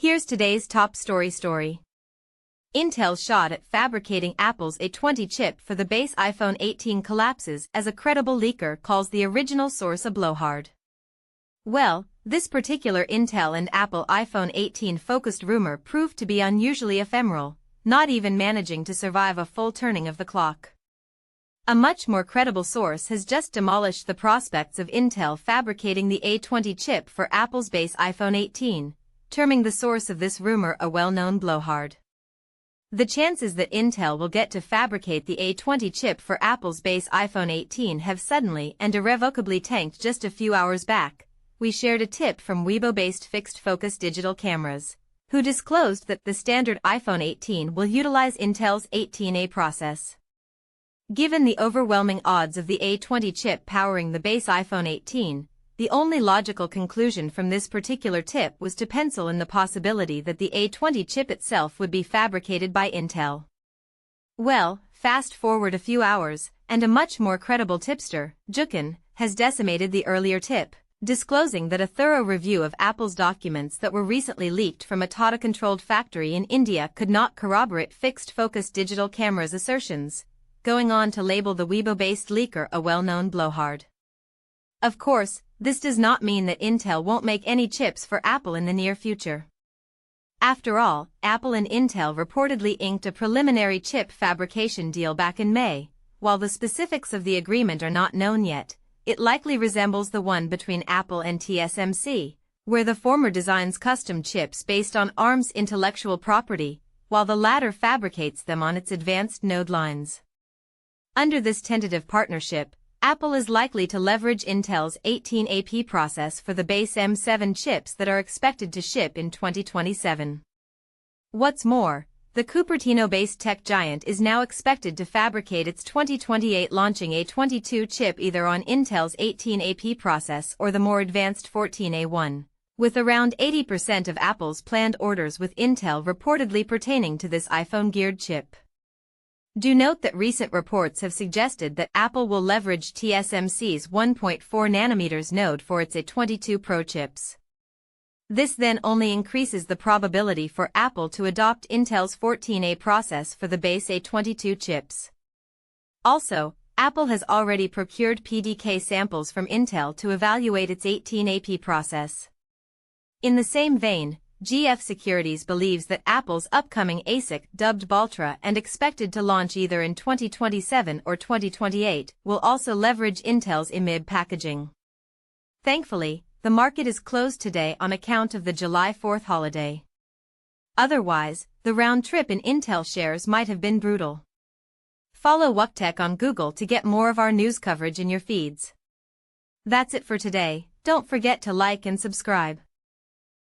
Here's today's top story. Intel's shot at fabricating Apple's A20 chip for the base iPhone 18 collapses as a credible leaker calls the original source a blowhard. Well, this particular Intel and Apple iPhone 18 focused rumor proved to be unusually ephemeral, not even managing to survive a full turning of the clock. A much more credible source has just demolished the prospects of Intel fabricating the A20 chip for Apple's base iPhone 18, terming the source of this rumor a well-known blowhard. The chances that Intel will get to fabricate the A20 chip for Apple's base iPhone 18 have suddenly and irrevocably tanked just a few hours back. We shared a tip from Weibo-based fixed-focus digital cameras, who disclosed that the standard iPhone 18 will utilize Intel's 18A process. Given the overwhelming odds of the A20 chip powering the base iPhone 18, the only logical conclusion from this particular tip was to pencil in the possibility that the A20 chip itself would be fabricated by Intel. Well, fast forward a few hours, and a much more credible tipster, Wccftech, has decimated the earlier tip, disclosing that a thorough review of Apple's documents that were recently leaked from a Tata-controlled factory in India could not corroborate fixed-focus digital cameras' assertions, going on to label the Weibo-based leaker a well-known blowhard. Of course, this does not mean that Intel won't make any chips for Apple in the near future. After all, Apple and Intel reportedly inked a preliminary chip fabrication deal back in May. While the specifics of the agreement are not known yet, it likely resembles the one between Apple and TSMC, where the former designs custom chips based on ARM's intellectual property, while the latter fabricates them on its advanced node lines. Under this tentative partnership, Apple is likely to leverage Intel's 18AP process for the base M7 chips that are expected to ship in 2027. What's more, the Cupertino-based tech giant is now expected to fabricate its 2028 launching A22 chip either on Intel's 18AP process or the more advanced 14A1, with around 80% of Apple's planned orders with Intel reportedly pertaining to this iPhone-geared chip. Do note that recent reports have suggested that Apple will leverage TSMC's 1.4nm node for its A22 Pro chips. This then only increases the probability for Apple to adopt Intel's 14A process for the base A22 chips. Also, Apple has already procured PDK samples from Intel to evaluate its 18AP process. In the same vein, Wccftech believes that Apple's upcoming ASIC, dubbed Baltra and expected to launch either in 2027 or 2028, will also leverage Intel's EMIB packaging. Thankfully, the market is closed today on account of the July 4th holiday. Otherwise, the round trip in Intel shares might have been brutal. Follow Wccftech on Google to get more of our news coverage in your feeds. That's it for today. Don't forget to like and subscribe.